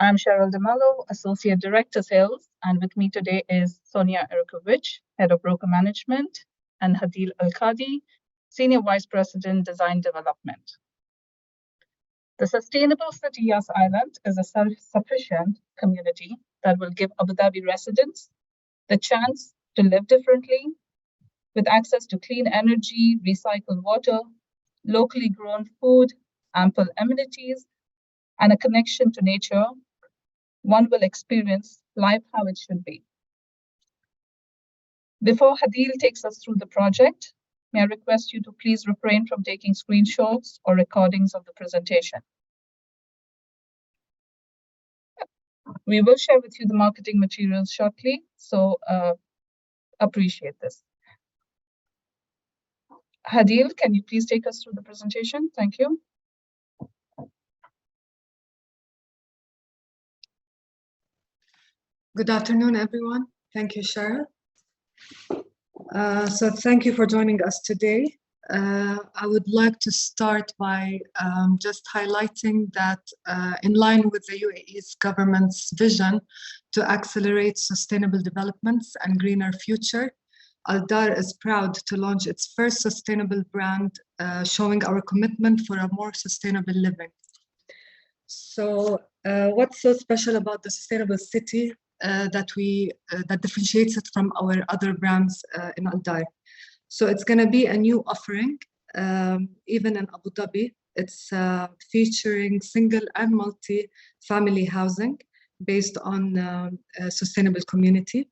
I'm Cheryl DeMello, Associate Director Sales, and with me today is Sonia Erikovich, Head of Broker Management, and Hadil Al-Qadi, Senior Vice President, Design Development. The Sustainable City Yas Island is a self-sufficient community that will give Abu Dhabi residents the chance to live differently, with access to clean energy, recycled water, locally grown food, ample amenities, and a connection to nature. One will experience life how it should be. Before Hadil takes us through the project, may I request you to please refrain from taking screenshots or recordings of the presentation. We will share with you the marketing materials shortly, so appreciate this. Hadil, can you please take us through the presentation? Thank you. Good afternoon, everyone. Thank you, Cheryl. So thank you for joining us today. I would like to start by just highlighting that in line with the UAE's government's vision to accelerate sustainable developments and greener future, Al Dar is proud to launch its first sustainable brand, showing our commitment for a more sustainable living. So what's so special about the sustainable city that differentiates it from our other brands in Al Dar? So it's going to be a new offering, even in Abu Dhabi. It's featuring single and multi-family housing based on a sustainable community.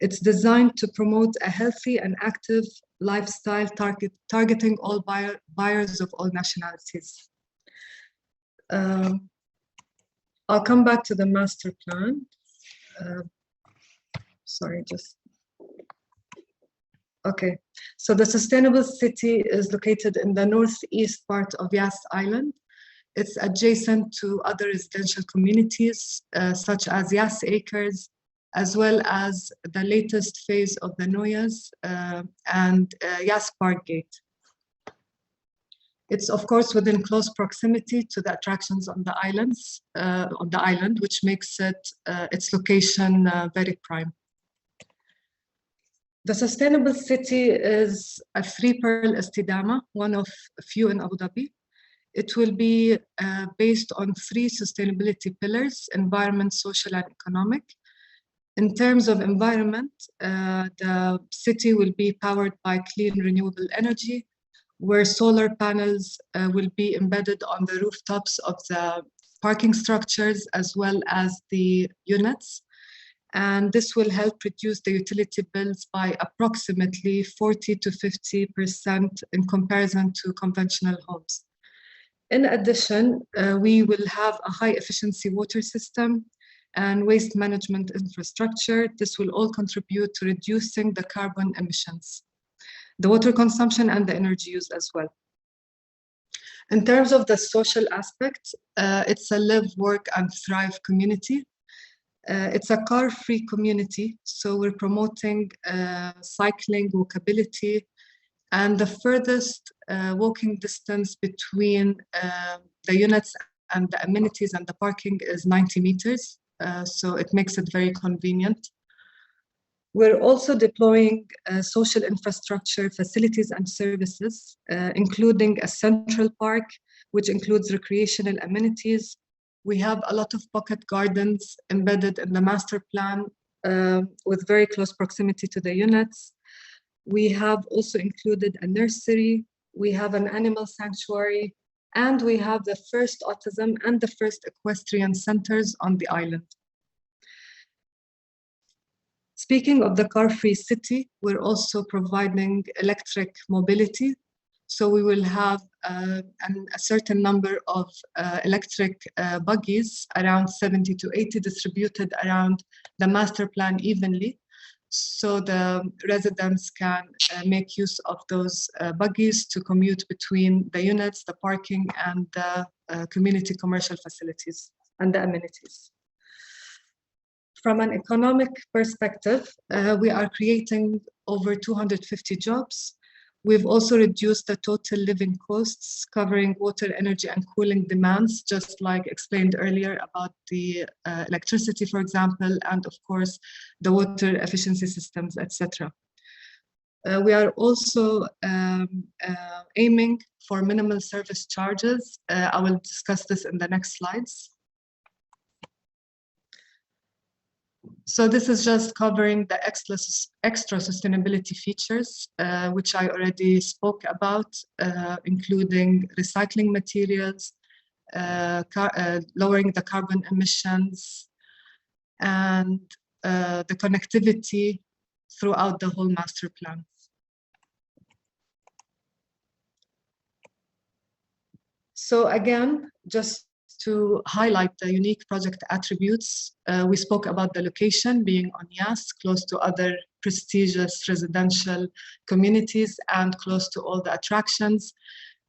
It's designed to promote a healthy and active lifestyle targeting all buyers of all nationalities. I'll come back to the master plan. Okay, so the sustainable city is located in the northeast part of Yas Island. It's adjacent to other residential communities, such as Yas Acres, as well as the latest phase of the Noyas and Yas Park Gate. It's of course within close proximity to the attractions on the island, which makes it its location very prime. The sustainable city is a 3-pearl istidama, one of a few in Abu Dhabi. It will be based on 3 sustainability pillars: environment, social, and economic. In terms of environment, the city will be powered by clean renewable energy, where solar panels will be embedded on the rooftops of the parking structures as well as the units. And this will help reduce the utility bills by approximately 40 to 50% in comparison to conventional homes. In addition, we will have a high efficiency water system and waste management infrastructure. This will all contribute to reducing the carbon emissions, the water consumption, and the energy use as well. In terms of the social aspect, it's a live, work, and thrive community. It's a car-free community, so we're promoting cycling, walkability, and the furthest walking distance between the units and the amenities and the parking is 90 meters, so it makes it very convenient. We're also deploying social infrastructure, facilities, and services, including a central park, which includes recreational amenities. We have a lot of pocket gardens embedded in the master plan with very close proximity to the units. We have also included a nursery. We have an animal sanctuary, and we have the first autism and the first equestrian centers on the island. Speaking of the car-free city, we're also providing electric mobility. So we will have a certain number of electric buggies, around 70 to 80, distributed around the master plan evenly. So the residents can make use of those buggies to commute between the units, the parking, and the community commercial facilities and the amenities. From an economic perspective, we are creating over 250 jobs. We've also reduced the total living costs, covering water, energy, and cooling demands, just like explained earlier about the electricity, for example, and of course, the water efficiency systems, etc. We are also aiming for minimal service charges. I will discuss this in the next slides. So this is just covering the extra sustainability features, which I already spoke about, including recycling materials, lowering the carbon emissions, and the connectivity throughout the whole master plan. So again, just to highlight the unique project attributes, we spoke about the location being on Yas, close to other prestigious residential communities and close to all the attractions,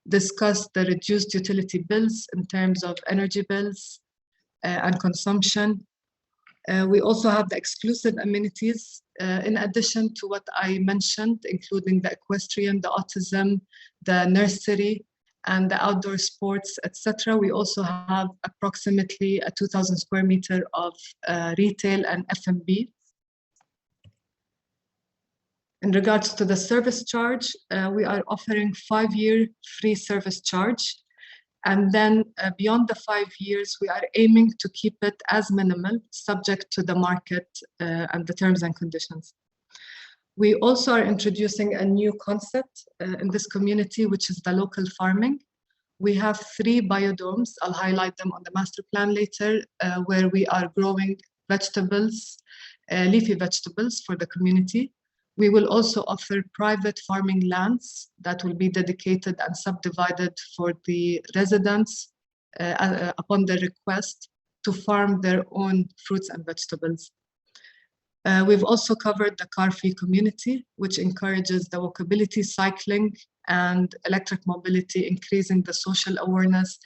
discussed the reduced utility bills in terms of energy bills and consumption. We also have the exclusive amenities in addition to what I mentioned, including the equestrian, the autism, the nursery, and the outdoor sports, etc. We also have approximately 2,000 square meter of retail and F&B. In regards to the service charge, we are offering 5-year free service charge. And then beyond the 5 years, we are aiming to keep it as minimal, subject to the market and the terms and conditions. We also are introducing a new concept in this community, which is the local farming. We have 3 biodomes, I'll highlight them on the master plan later, where we are growing vegetables, leafy vegetables for the community. We will also offer private farming lands that will be dedicated and subdivided for the residents upon their request to farm their own fruits and vegetables. We've also covered the car-free community, which encourages the walkability, cycling, and electric mobility, increasing the social awareness,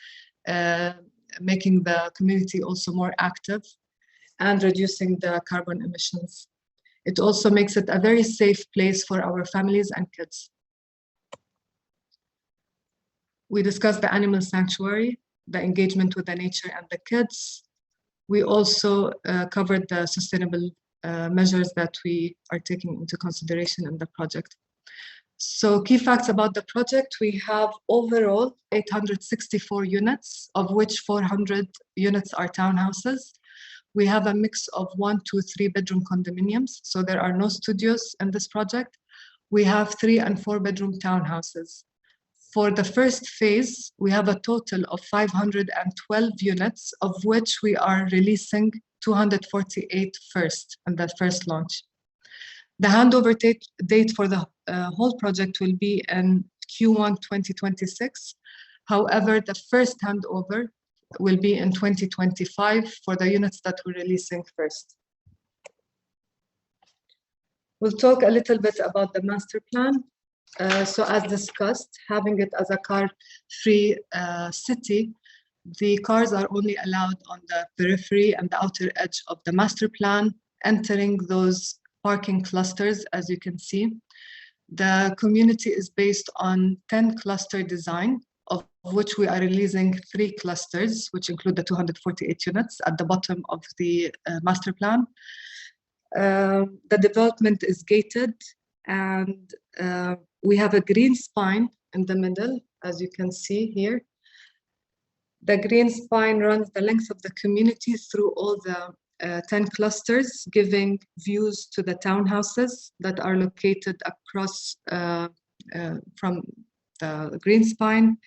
making the community also more active, and reducing the carbon emissions. It also makes it a very safe place for our families and kids. We discussed the animal sanctuary, the engagement with the nature and the kids. We also covered the sustainable measures that we are taking into consideration in the project. So key facts about the project: we have overall 864 units, of which 400 units are townhouses. We have a mix of 1, 2, 3 bedroom condominiums, so there are no studios in this project. We have 3 and 4 bedroom townhouses. For the first phase, we have a total of 512 units, of which we are releasing 248 first in the first launch. The handover date for the whole project will be in Q1 2026. However, the first handover will be in 2025 for the units that we're releasing first. We'll talk a little bit about the master plan. So as discussed, having it as a car-free city, the cars are only allowed on the periphery and the outer edge of the master plan, entering those parking clusters, as you can see. The community is based on 10 cluster design, of which we are releasing 3 clusters, which include the 248 units at the bottom of the master plan. The development is gated, and we have a green spine in the middle, as you can see here. The green spine runs the length of the community through all the 10 clusters, giving views to the townhouses that are located across from the green spine.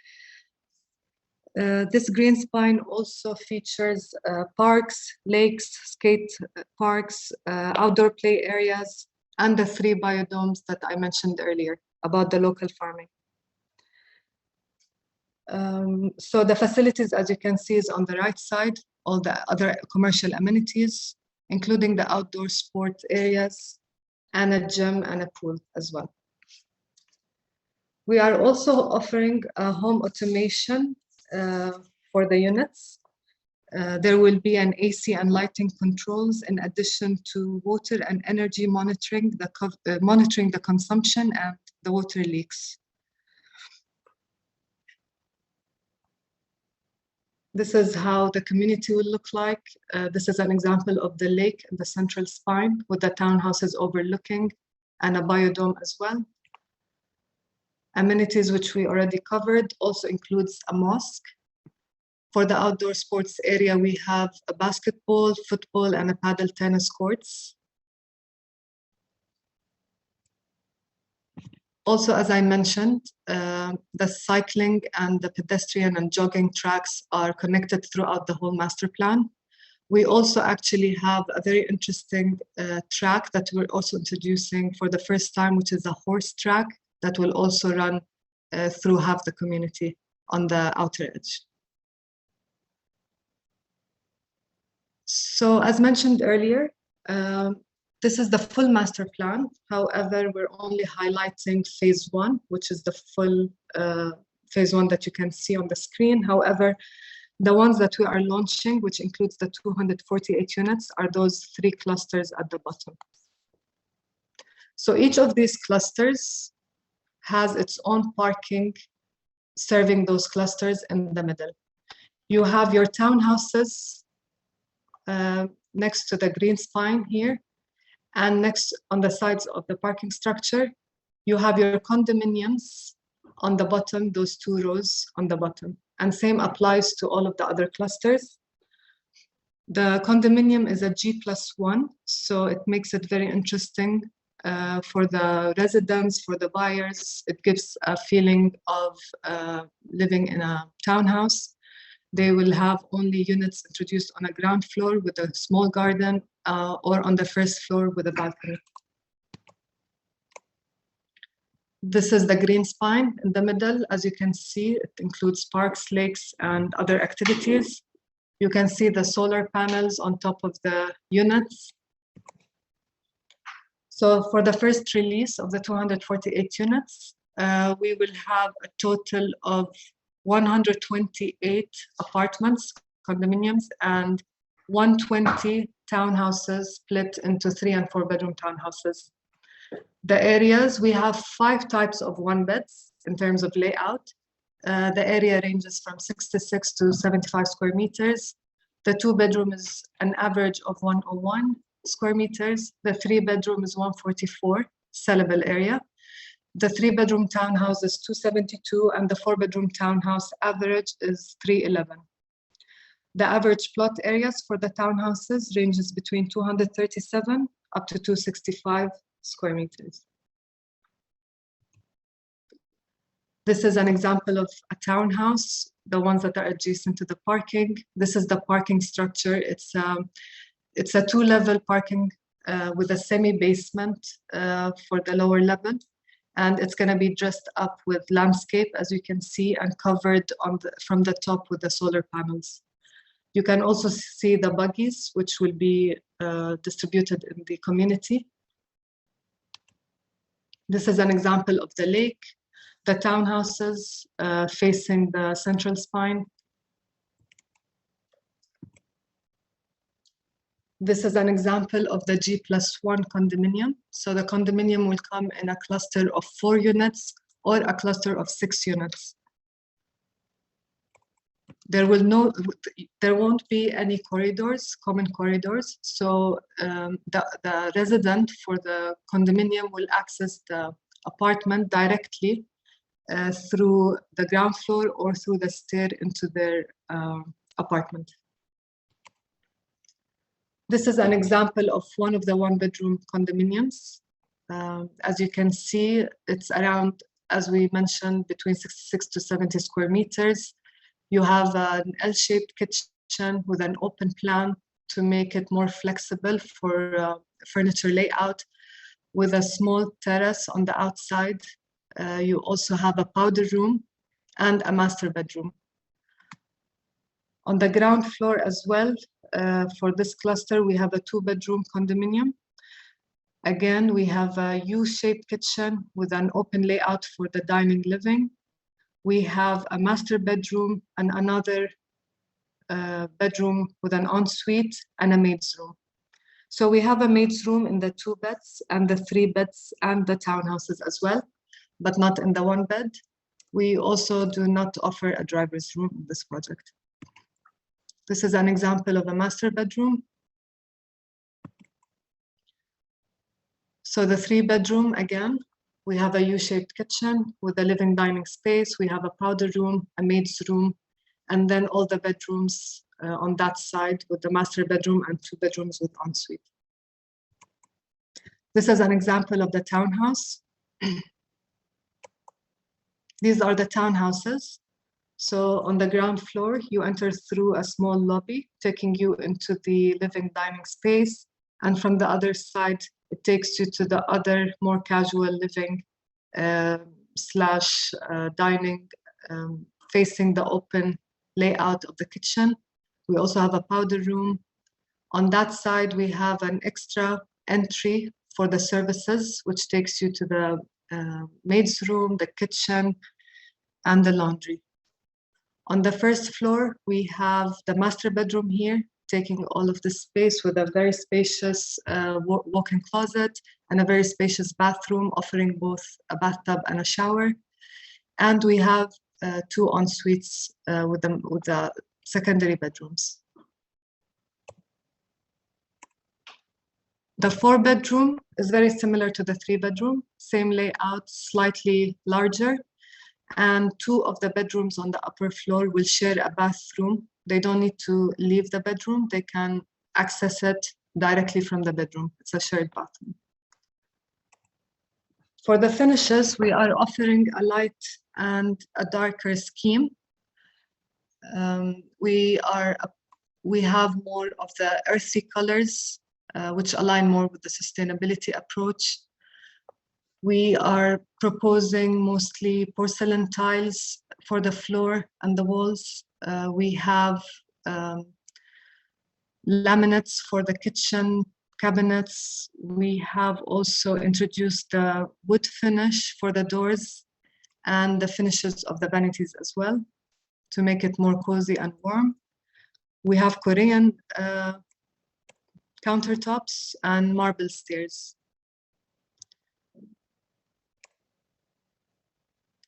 This green spine also features parks, lakes, skate parks, outdoor play areas, and the 3 biodomes that I mentioned earlier about the local farming. So the facilities, as you can see, is on the right side, all the other commercial amenities, including the outdoor sport areas, and a gym and a pool as well. We are also offering a home automation for the units. There will be an AC and lighting controls in addition to water and energy monitoring, monitoring the consumption and the water leaks. This is how the community will look like. This is an example of the lake in the central spine with the townhouses overlooking and a biodome as well. Amenities which we already covered also includes a mosque. For the outdoor sports area, we have a basketball, football, and a paddle tennis courts. Also, as I mentioned, the cycling and the pedestrian and jogging tracks are connected throughout the whole master plan. We also actually have a very interesting track that we're also introducing for the first time, which is a horse track that will also run through half the community on the outer edge. So as mentioned earlier, this is the full master plan. However, we're only highlighting phase 1, which is the full phase 1 that you can see on the screen. However, the ones that we are launching, which includes the 248 units, are those 3 clusters at the bottom. So each of these clusters has its own parking serving those clusters in the middle. You have your townhouses next to the green spine here, and next on the sides of the parking structure, you have your condominiums on the bottom, those 2 rows on the bottom. And same applies to all of the other clusters. The condominium is a G+1, so it makes it very interesting for the residents, for the buyers. It gives a feeling of living in a townhouse. They will have only units introduced on a ground floor with a small garden or on the first floor with a balcony. This is the green spine in the middle. As you can see, it includes parks, lakes, and other activities. You can see the solar panels on top of the units. So for the first release of the 248 units, we will have a total of 128 apartments, condominiums, and 120 townhouses split into 3 and 4 bedroom townhouses. The areas, we have 5 types of 1-beds in terms of layout. The area ranges from 66 to 75 square meters. The 2-bedroom is an average of 101 square meters. The 3-bedroom is 144 sellable area. The 3-bedroom townhouse is 272, and the 4-bedroom townhouse average is 311. The average plot areas for the townhouses ranges between 237 up to 265 square meters. This is an example of a townhouse, the ones that are adjacent to the parking. This is the parking structure. It's a 2-level parking with a semi-basement for the lower level. And it's going to be dressed up with landscape, as you can see, and covered from the top with the solar panels. You can also see the buggies, which will be distributed in the community. This is an example of the lake, the townhouses facing the central spine. This is an example of the G+1 condominium. So the condominium will come in a cluster of 4 units or a cluster of 6 units. There won't be any corridors, common corridors. So the resident for the condominium will access the apartment directly through the ground floor or through the stair into their apartment. This is an example of one of the 1-bedroom condominiums. As you can see, it's around, as we mentioned, between 66 to 70 square meters. You have an L-shaped kitchen with an open plan to make it more flexible for furniture layout, with a small terrace on the outside. You also have a powder room and a master bedroom. On the ground floor as well, for this cluster, we have a 2-bedroom condominium. Again, we have a U-shaped kitchen with an open layout for the dining living. We have a master bedroom and another bedroom with an ensuite and a maid's room. So we have a maid's room in the 2 beds and the 3 beds and the townhouses as well. but not in the one bed. We also do not offer a driver's room in this project. This is an example of a master bedroom. So the 3-bedroom, again, we have a U-shaped kitchen with a living dining space. We have a powder room, a maid's room, and then all the bedrooms on that side with the master bedroom and 2 bedrooms with ensuite. This is an example of the townhouse. These are the townhouses. So on the ground floor, you enter through a small lobby, taking you into the living dining space. And from the other side, it takes you to the other more casual living slash dining, facing the open layout of the kitchen. We also have a powder room. On that side, we have an extra entry for the services, which takes you to the maid's room, the kitchen, and the laundry. On the first floor, we have the master bedroom here, taking all of this space with a very spacious walk-in closet and a very spacious bathroom, offering both a bathtub and a shower. And we have 2 en-suites with the secondary bedrooms. The 4-bedroom is very similar to the 3-bedroom, same layout, slightly larger. And 2 of the bedrooms on the upper floor will share a bathroom. They don't need to leave the bedroom. They can access it directly from the bedroom. It's a shared bathroom. For the finishes, we are offering a light and a darker scheme. We have more of the earthy colors, which align more with the sustainability approach. We are proposing mostly porcelain tiles for the floor and the walls. We have laminates for the kitchen cabinets. We have also introduced the wood finish for the doors and the finishes of the vanities as well to make it more cozy and warm. We have Korean countertops and marble stairs.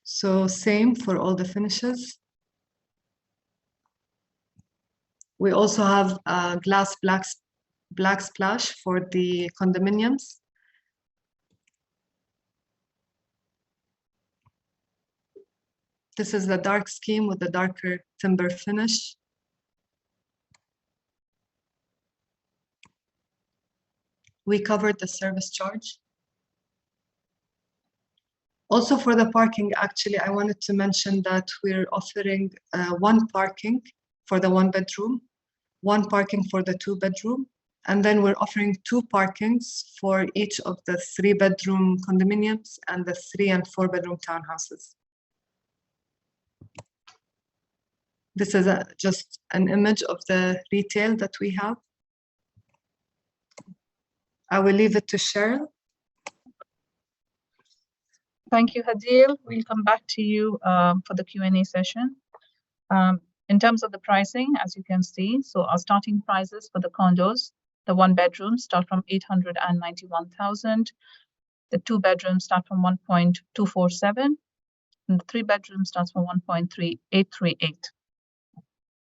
So same for all the finishes. We also have a glass black splash for the condominiums. This is the dark scheme with the darker timber finish. We covered the service charge. Also for the parking, actually, I wanted to mention that we're offering 1 parking for the 1-bedroom, 1 parking for the 2-bedroom, and then we're offering 2 parkings for each of the 3-bedroom condominiums and the 3- and 4-bedroom townhouses. This is just an image of the retail that we have. I will leave it to Cheryl. Thank you, Hadil. We'll come back to you for the Q&A session. In terms of the pricing, as you can see, so our starting prices for the condos, the 1-bedroom start from 891,000. The 2-bedroom start from 1.247, and the 3-bedroom starts from 1.3838.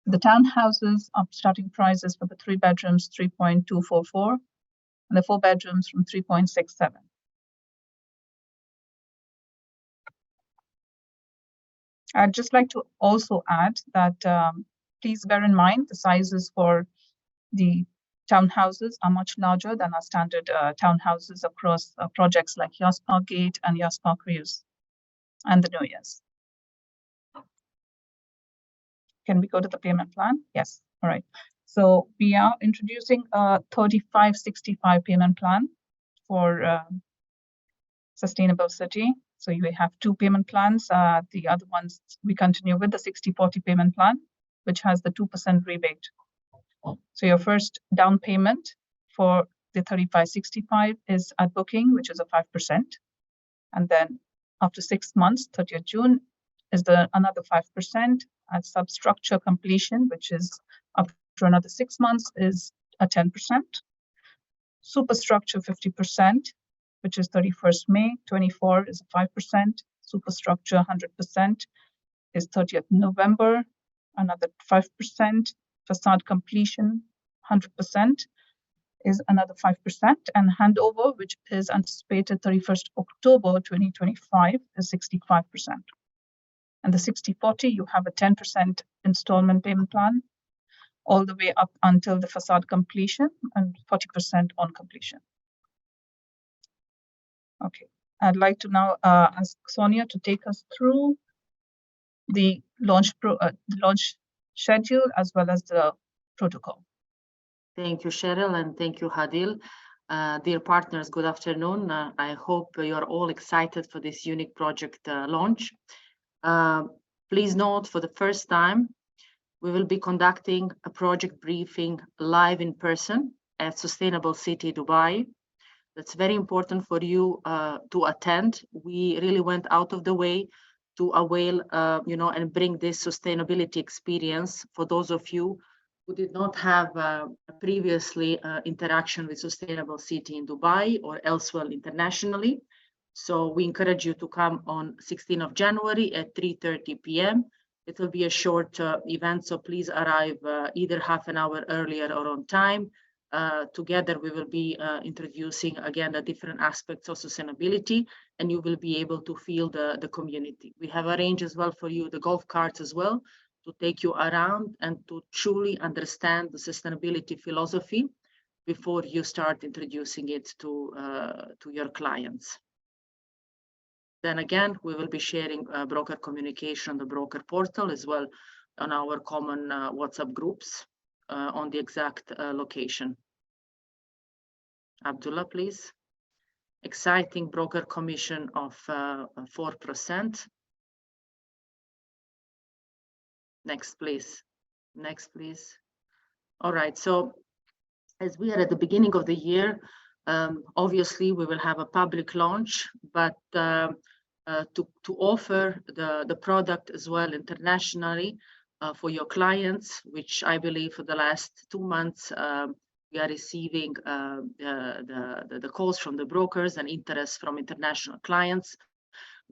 The townhouses are starting prices for the 3 bedrooms 3.244, and the 4 bedrooms from 3.67. I'd just like to also add that please bear in mind the sizes for the townhouses are much larger than our standard townhouses across projects like Yas Park Gate and Yas Park Views and the New Year's. Can we go to the payment plan? Yes. All right. So we are introducing a 3565 payment plan for sustainable city. So you have 2 payment plans. The other ones, we continue with the 60/40 payment plan, which has the 2% rebate. So your first down payment for the 3565 is at booking, which is a 5%. And then after 6 months, 30th June, is another 5%. At substructure completion, which is after another 6 months, is a 10%. Superstructure 50%, which is 31st May 24, is a 5%. Superstructure 100% is 30th November, another 5%. Facade completion 100% is another 5%, and handover, which is anticipated 31st October 2025, is 65%. And the 60-40, you have a 10% installment payment plan all the way up until the facade completion and 40% on completion. Okay, I'd like to now ask Sonia to take us through the launch schedule as well as the protocol. Thank you, Cheryl, and thank you, Hadil. Dear partners, good afternoon. I hope you're all excited for this unique project launch. Please note, for the first time, we will be conducting a project briefing live in person at Sustainable City Dubai. That's very important for you to attend. We really went out of the way to avail, and bring this sustainability experience for those of you who did not have previously interaction with Sustainable City in Dubai or elsewhere internationally. So we encourage you to come on 16th of January at 3:30 p.m. It will be a short event, so please arrive either half an hour earlier or on time. Together, we will be introducing again the different aspects of sustainability, and you will be able to feel the community. We have arranged as well for you the golf carts as well, to take you around and to truly understand the sustainability philosophy before you start introducing it to your clients. Then again, we will be sharing broker communication on the broker portal as well on our common WhatsApp groups on the exact location. Abdullah, please. Exciting broker commission of 4%. Next, please. Next, please. All right, so as we are at the beginning of the year, obviously we will have a public launch, but to offer the product as well internationally for your clients, which I believe for the last 2 months, we are receiving the calls from the brokers and interest from international clients.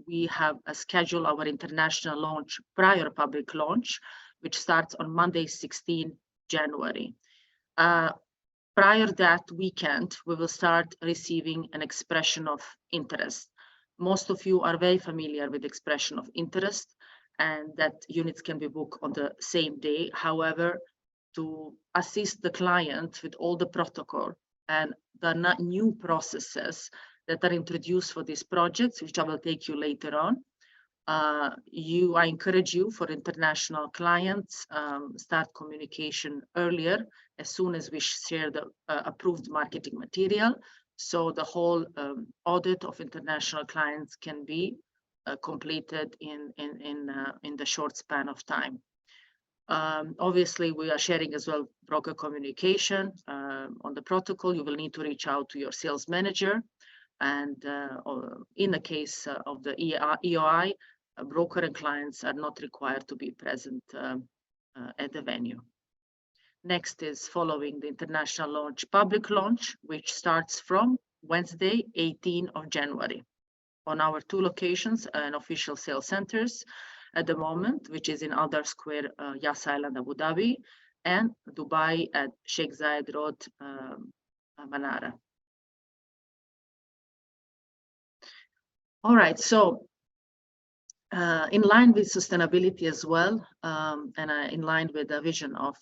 We have scheduled our international launch prior public launch, which starts on Monday, 16 January. Prior that weekend, we will start receiving an expression of interest. Most of you are very familiar with expression of interest, and that units can be booked on the same day. However, to assist the client with all the protocol and the new processes that are introduced for these projects, which I will take you later on, I encourage you for international clients, start communication earlier as soon as we share the approved marketing material. So the whole audit of international clients can be completed in the short span of time. Obviously, we are sharing as well broker communication on the protocol. You will need to reach out to your sales manager. And in the case of the EOI, broker and clients are not required to be present at the venue. Next is following the international launch, public launch, which starts from Wednesday, 18th of January on our 2 locations and official sales centers at the moment, which is in Aldar Square, Yas Island, Abu Dhabi, and Dubai at Sheikh Zayed Road, Manara. All right, so in line with sustainability as well, and in line with the vision of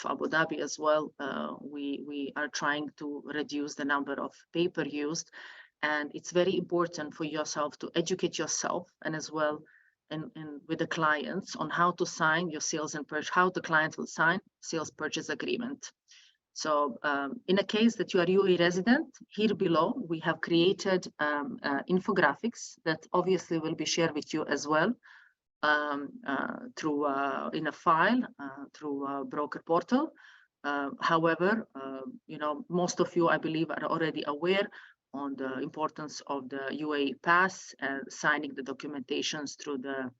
Abu Dhabi as well, we are trying to reduce the number of paper used, and it's very important for yourself to educate yourself and as well and with the clients on how to sign your sales and purchase, how the client will sign sales purchase agreement. So in a case that you are UAE resident, here below, we have created infographics that obviously will be shared with you as well through in a file through a broker portal. However, most of you, I believe, are already aware on the importance of the UAE pass and signing the documentations through the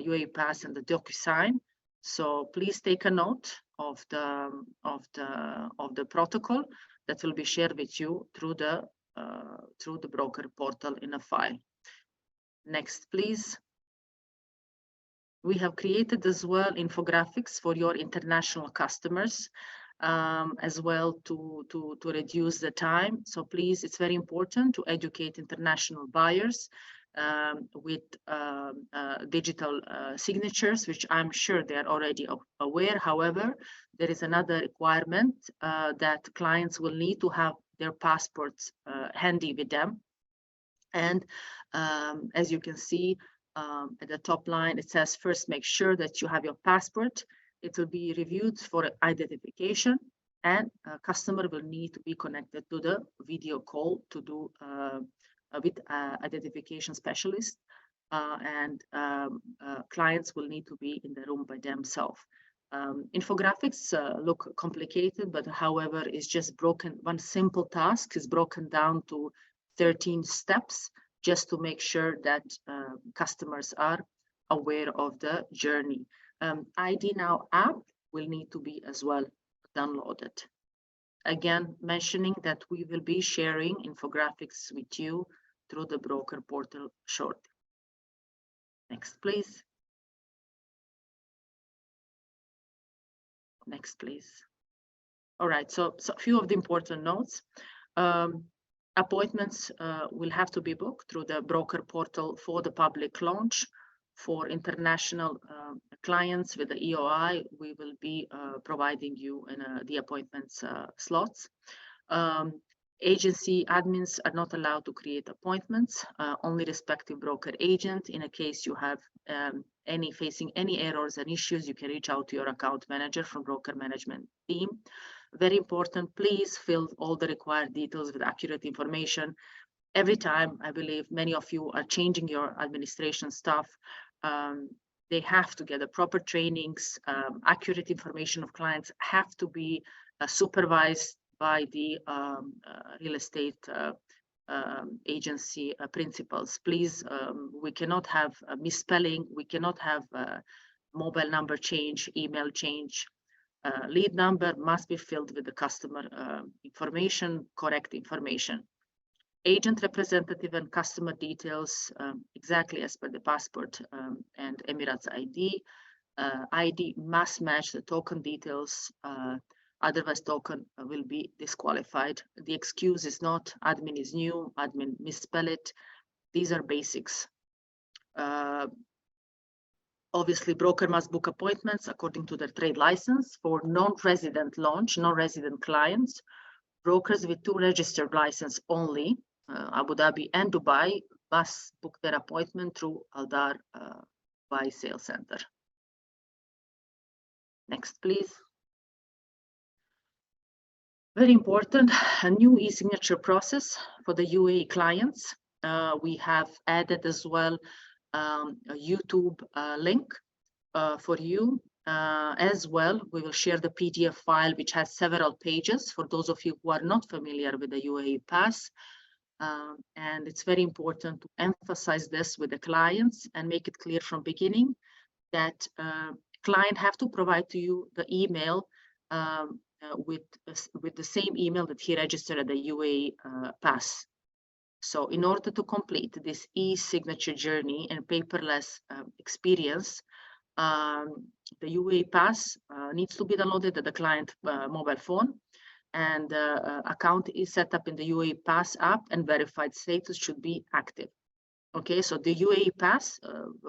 UAE pass and the DocuSign. So please take a note of the protocol that will be shared with you through the broker portal in a file. Next, please. We have created as well infographics for your international customers as well to reduce the time. So please, it's very important to educate international buyers with digital signatures, which I'm sure they're already aware. However, there is another requirement that clients will need to have their passports handy with them. And as you can see, at the top line, it says, first, make sure that you have your passport. It will be reviewed for identification, and a customer will need to be connected to the video call to do with identification specialist, and clients will need to be in the room by themselves. Infographics look complicated, but however, it's just broken. One simple task is broken down to 13 steps, just to make sure that customers are aware of the journey. ID Now app will need to be as well downloaded. Again, mentioning that we will be sharing infographics with you through the broker portal shortly. Next, please. Next, please. All right, so a few of the important notes. Appointments will have to be booked through the broker portal for the public launch. For international clients with the EOI, we will be providing you in the appointments slots. Agency admins are not allowed to create appointments. Only respective broker agent. In a case you have facing any errors and issues, you can reach out to your account manager from broker management team. Very important, please fill all the required details with accurate information. Every time, I believe many of you are changing your administration staff. They have to get the proper trainings. Accurate information of clients have to be supervised by the real estate agency principals. Please, we cannot have misspelling. We cannot have mobile number change, email change. Lead number must be filled with the customer information, correct information. Agent representative and customer details exactly as per the passport and Emirates ID. ID must match the token details, otherwise token will be disqualified. The excuse is not admin is new, admin misspell it. These are basics. Obviously, broker must book appointments according to their trade license for non-resident launch, non-resident clients. Brokers with 2 registered license only, Abu Dhabi and Dubai, must book their appointment through Aldar Dubai Sales Center. Next, please. Very important, a new e-signature process for the UAE clients. We have added as well a YouTube link for you. As well, we will share the PDF file, which has several pages for those of you who are not familiar with the UAE Pass. And it's very important to emphasize this with the clients and make it clear from beginning that client have to provide to you the email with the same email that he registered at the UAE Pass. So in order to complete this e-signature journey and paperless experience, the UAE Pass needs to be downloaded at the client mobile phone, and account is set up in the UAE Pass app, and verified status should be active. Okay, so the UAE Pass,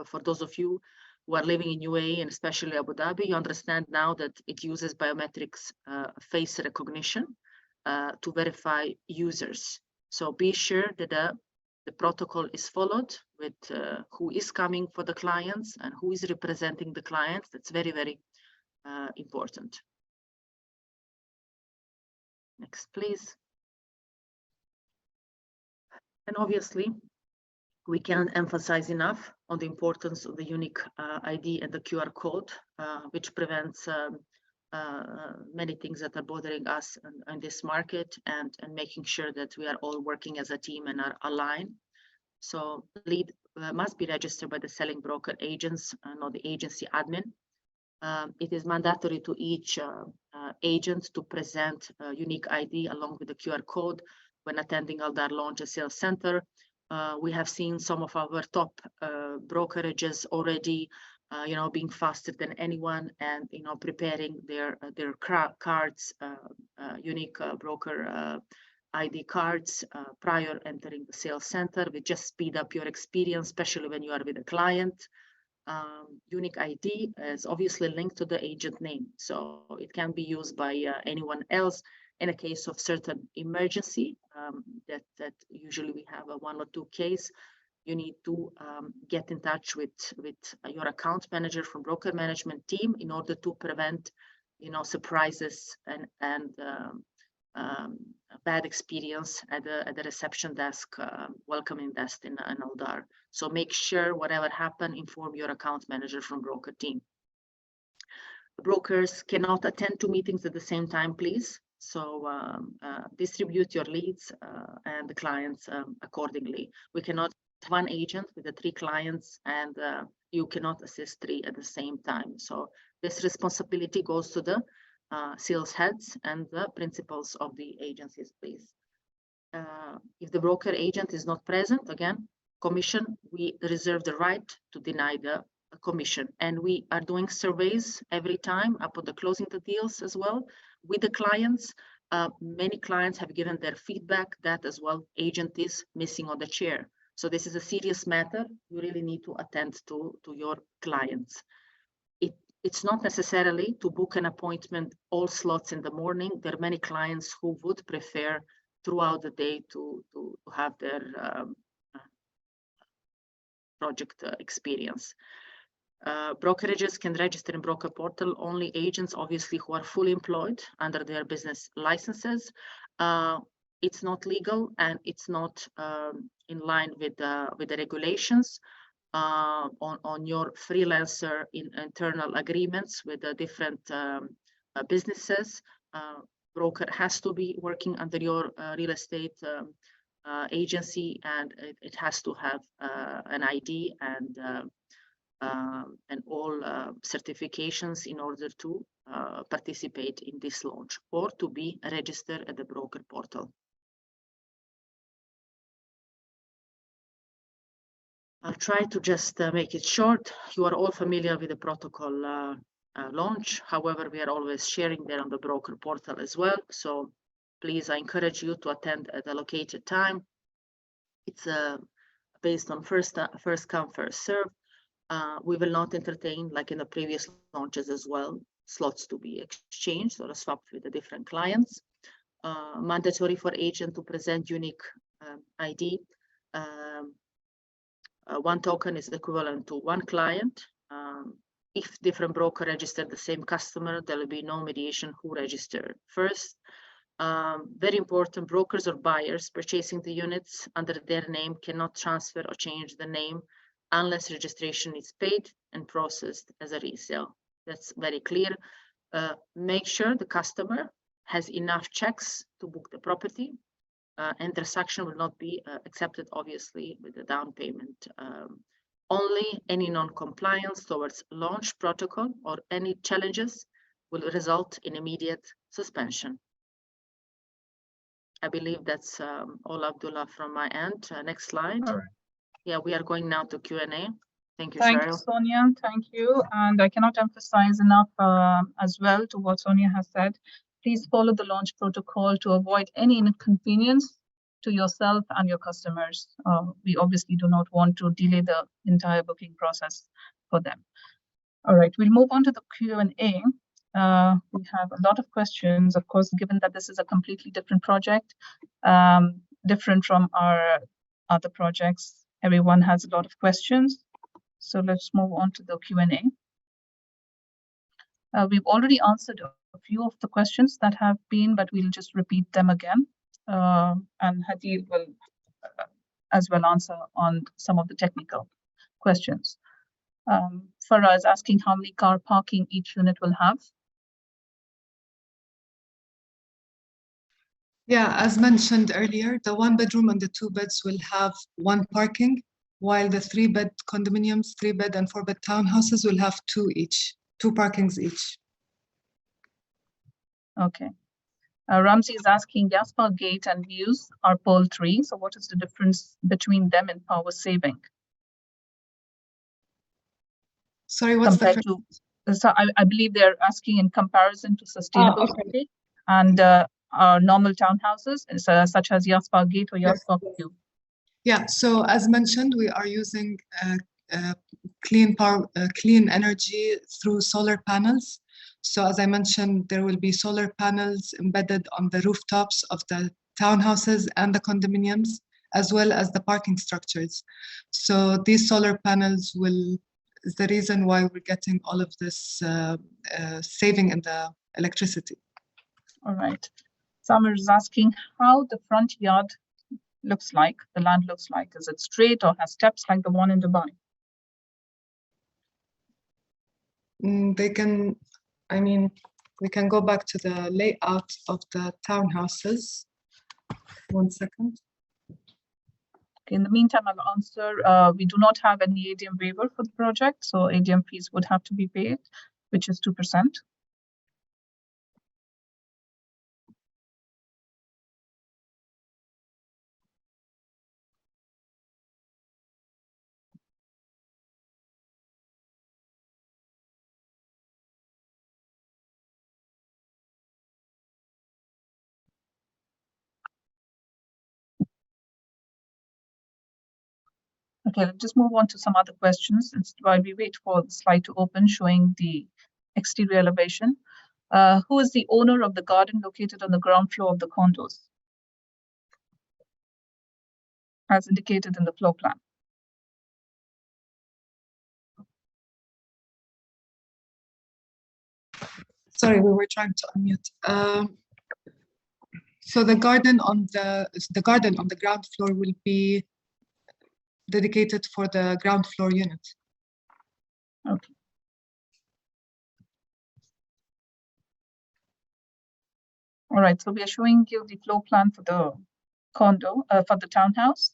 for those of you who are living in UAE and especially Abu Dhabi, you understand now that it uses biometrics face recognition to verify users. So be sure that the protocol is followed with who is coming for the clients and who is representing the clients. That's very, very important. Next, please. And obviously, we can't emphasize enough on the importance of the unique ID and the QR code, which prevents many things that are bothering us in this market, and making sure that we are all working as a team and are aligned. So lead must be registered by the selling broker agents, not the agency admin. It is mandatory to each agent to present a unique ID along with the QR code when attending Aldar Launch Sales Center. We have seen some of our top brokerages already, being faster than anyone, and preparing their cards, unique broker ID cards prior entering the sales center. We just speed up your experience, especially when you are with a client. Unique ID is obviously linked to the agent name, so it can be used by anyone else in a case of certain emergency. That usually we have a 1 or 2 case. You need to get in touch with your account manager from broker management team in order to prevent surprises and bad experience at the reception desk, welcoming desk in Aldar. So make sure whatever happened, inform your account manager from broker team. Brokers cannot attend 2 meetings at the same time, please. So distribute your leads and the clients accordingly. We cannot have 1 agent with the 3 clients, and you cannot assist 3 at the same time. So this responsibility goes to the sales heads and the principals of the agencies, please. If the broker agent is not present, again, commission, we reserve the right to deny the commission. And we are doing surveys every time upon the closing the deals as well with the clients. Many clients have given their feedback that as well agent is missing on the chair. So this is a serious matter. You really need to attend to your clients. It's not necessarily to book an appointment all slots in the morning. There are many clients who would prefer throughout the day to have their project experience. Brokerages can register in broker portal only agents, obviously, who are fully employed under their business licenses. It's not legal, and it's not in line with the regulations. On your freelancer internal agreements with the different businesses, broker has to be working under your real estate agency, and it has to have an ID and all certifications in order to participate in this launch or to be registered at the broker portal. I'll try to just make it short. You are all familiar with the protocol launch. However, we are always sharing there on the broker portal as well. So please, I encourage you to attend at the allocated time. It's based on first come, first serve. We will not entertain, like in the previous launches as well, slots to be exchanged or swapped with the different clients. Mandatory for agent to present unique ID. 1 token is equivalent to 1 client. If different broker registered the same customer, there will be no mediation who registered first. Very important, brokers or buyers purchasing the units under their name cannot transfer or change the name unless registration is paid and processed as a resale. That's very clear. Make sure the customer has enough checks to book the property. And transaction will not be accepted, obviously, with the down payment. Only any non-compliance towards launch protocol or any challenges will result in immediate suspension. I believe that's all, Abdullah, from my end. Next slide. All right. Yeah, we are going now to Q&A. Thank you, Thank Cheryl. you, Sonia. Thank you. And I cannot emphasize enough as well to what Sonia has said. Please follow the launch protocol to avoid any inconvenience to yourself and your customers. We obviously do not want to delay the entire booking process for them. All right, we'll move on to the Q&A. We have a lot of questions, of course, given that this is a completely different project, different from our other projects. Everyone has a lot of questions. So let's move on to the Q&A. We've already answered a few of the questions that have been, but we'll just repeat them again. And Hadil will as well answer on some of the technical questions. Farah is asking how many car parking each unit will have. Yeah, as mentioned earlier, the 1 bedroom and the 2 beds will have 1 parking, while the 3-bed condominiums, 3-bed and 4-bed townhouses will have 2 each, 2 parkings each. Okay. Ramsey is asking, Yaspa Gate and Views are pole 3. So what is the difference between them in power saving? Sorry, what's the Compared to, so I believe they're asking in comparison to sustainable okay. and normal townhouses, such as Yaspa Gate or Yaspa View. Yeah, so as mentioned, we are using clean power, clean energy through solar panels. So as I mentioned, there will be solar panels embedded on the rooftops of the townhouses and the condominiums, as well as the parking structures. So these solar panels is the reason why we're getting all of this saving in the electricity. All right. Samir is asking how the front yard looks like, the land looks like. Is it straight or has steps like the one in Dubai? We can go back to the layout of the townhouses. 1 second. Okay, in the meantime, I'll answer. We do not have any ADM waiver for the project, so ADM fees would have to be paid, which is 2%. Okay, let's just move on to some other questions while we wait for the slide to open showing the exterior elevation. Who is the owner of the garden located on the ground floor of the condos, as indicated in the floor plan? Sorry, we were trying to unmute. So the garden on the ground floor will be dedicated for the ground floor unit. Okay. All right, so we are showing you the floor plan for the condo, for the townhouse.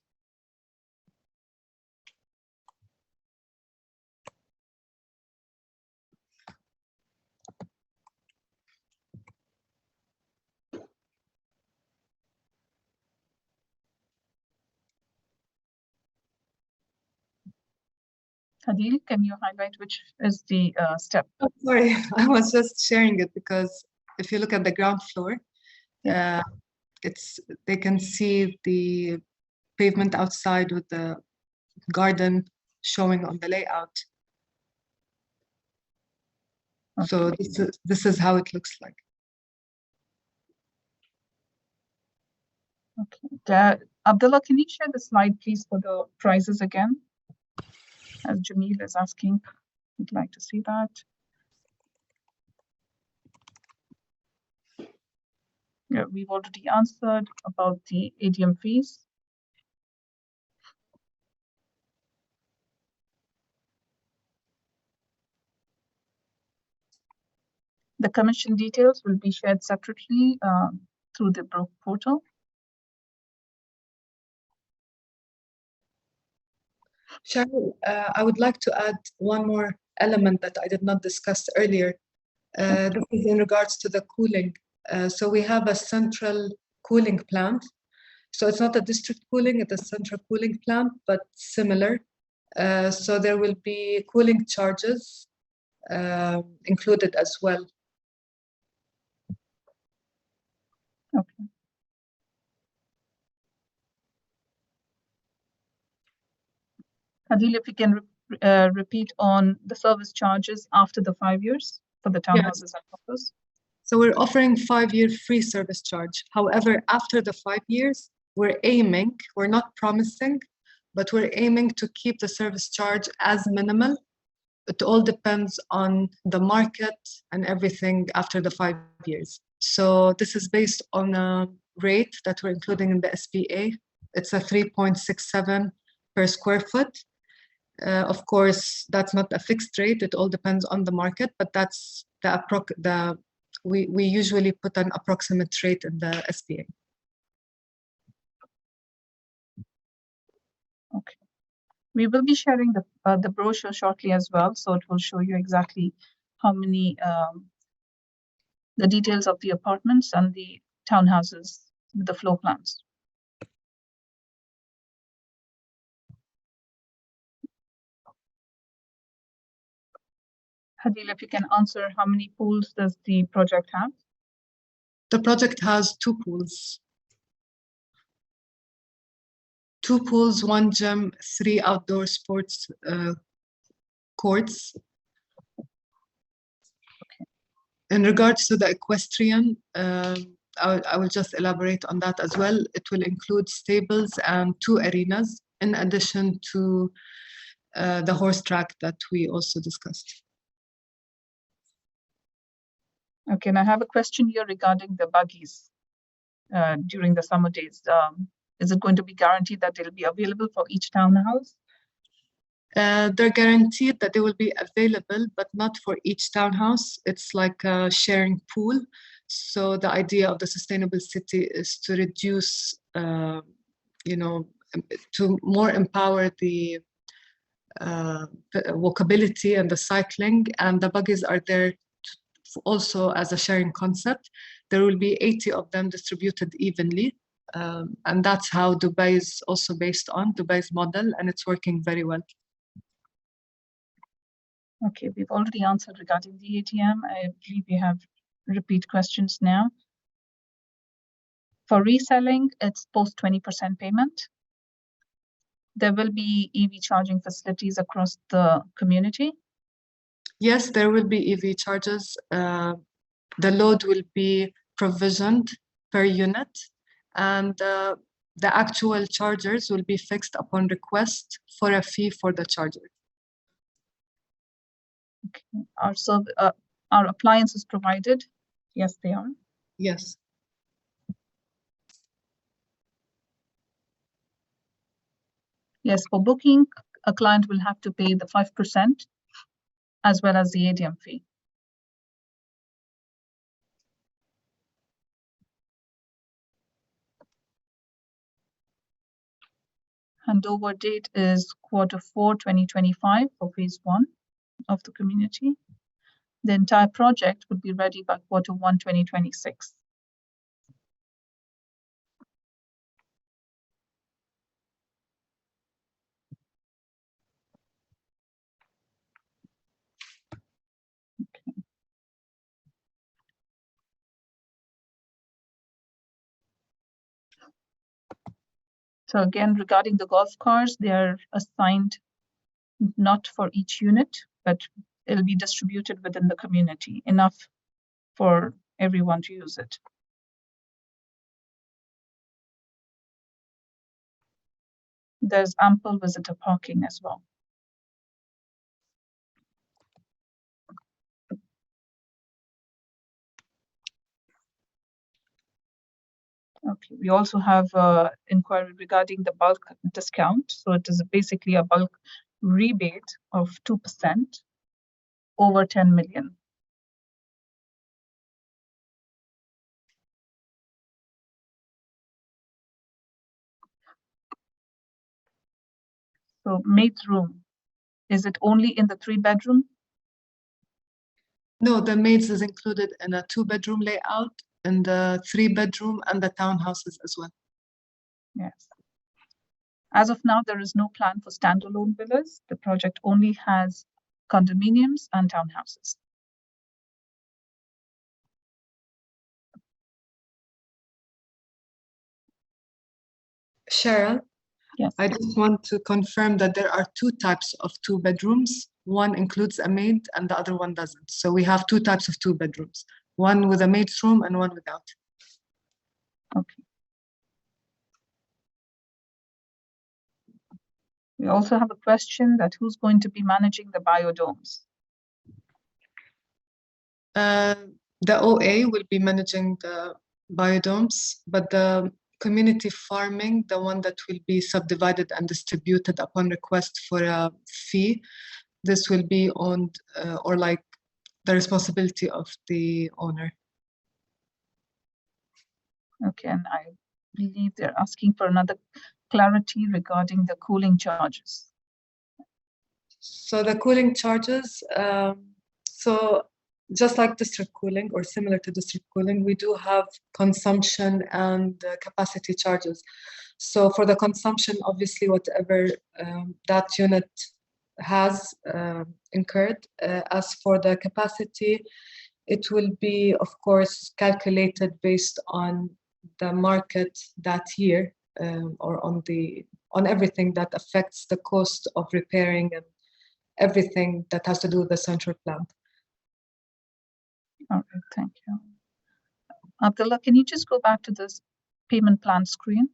Adil, can you highlight which is the step? Oh, sorry, I was just sharing it because if you look at the ground floor, they can see the pavement outside with the garden showing on the layout. Okay. So this is how it looks like. Okay. Abdullah, can you share the slide, please, for the prices again? As Jamil is asking, we'd like to see that. Yeah, we've already answered about the ADM fees. The commission details will be shared separately through the portal. Cheryl, I would like to add one more element that I did not discuss earlier. This is in regards to the cooling. So we have a central cooling plant. So it's not a district cooling, it's a central cooling plant, but similar. So there will be cooling charges included as well. Okay. Adil, if you can repeat on the service charges after the 5 years for the townhouses and condos. So we're offering 5-year free service charge. However, after the 5 years, we're not promising, but we're aiming to keep the service charge as minimal. It all depends on the market and everything after the 5 years. So this is based on a rate that we're including in the SPA. It's a 3.67 per square foot. Of course, that's not a fixed rate. It all depends on the market, but that's we usually put an approximate rate in the SPA. Okay. We will be sharing the brochure shortly as well, so it will show you exactly how many the details of the apartments and the townhouses with the floor plans. Hadil, if you can answer, how many pools does the project have? The project has 2 pools. 2 pools, 1 gym, 3 outdoor sports courts. In regards to the equestrian, I will just elaborate on that as well. It will include stables and 2 arenas, in addition to the horse track that we also discussed. Okay, and I have a question here regarding the buggies during the summer days. Is it going to be guaranteed that they'll be available for each townhouse? They're guaranteed that they will be available, but not for each townhouse. It's like a sharing pool. So the idea of the sustainable city is to reduce, to more empower the walkability and the cycling, and the buggies are there also as a sharing concept. There will be 80 of them distributed evenly. And that's how Dubai is also based on, Dubai's model, and it's working very well. Okay, we've already answered regarding the ATM. I believe we have repeat questions now. For reselling, it's post 20% payment. There will be EV charging facilities across the community. Yes, there will be EV charges. The load will be provisioned per unit, and the actual chargers will be fixed upon request for a fee for the charger. Okay. Are appliances provided? Yes, they are. Yes. Yes, for booking, a client will have to pay the 5% as well as the ATM fee. Handover date is Q4 2025 for phase 1 of the community. The entire project would be ready by Q1 2026. Okay. So again, regarding the golf cars, they are assigned not for each unit, but it'll be distributed within the community, enough for everyone to use it. There's ample visitor parking as well. Okay, we also have inquiry regarding the bulk discount. So it is basically a bulk rebate of 2% over 10 million. So maid's room, is it only in the 3-bedroom? No, the maids is included in a 2-bedroom layout, in the 3-bedroom and the townhouses as well. Yes. As of now, there is no plan for standalone villas. The project only has condominiums and townhouses. Cheryl, Yes. I just want to confirm that there are 2 types of 2-bedrooms. One includes a maid and the other one doesn't. So we have 2 types of 2-bedrooms, one with a maid's room and one without. Okay. We also have a question that who's going to be managing the biodomes? The OA will be managing the biodomes, but the community farming, the one that will be subdivided and distributed upon request for a fee, this will be owned or like the responsibility of the owner. Okay, and I believe they're asking for another clarity regarding the cooling charges. So the cooling charges, so just like district cooling or similar to district cooling, we do have consumption and capacity charges. So for the consumption, obviously, whatever that unit has incurred. As for the capacity, it will be, of course, calculated based on the market that year, or on everything that affects the cost of repairing and everything that has to do with the central plant. All right, thank you. Abdullah, can you just go back to this payment plan screen?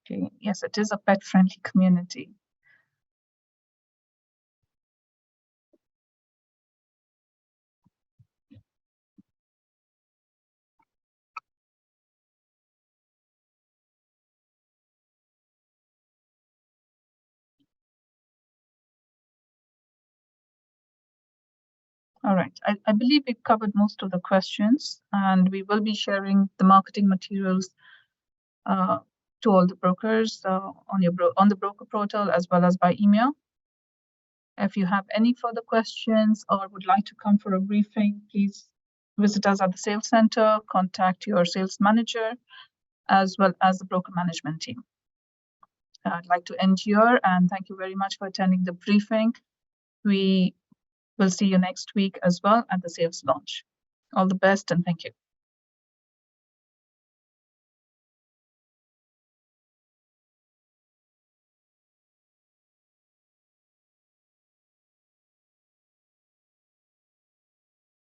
Okay, yes, it is a pet-friendly community. All right, I believe we've covered most of the questions, and we will be sharing the marketing materials to all the brokers on the broker portal as well as by email. If you have any further questions or would like to come for a briefing, please visit us at the sales center, contact your sales manager, as well as the broker management team. I'd like to end here and thank you very much for attending the briefing. We will see you next week as well at the sales launch. All the best and thank you.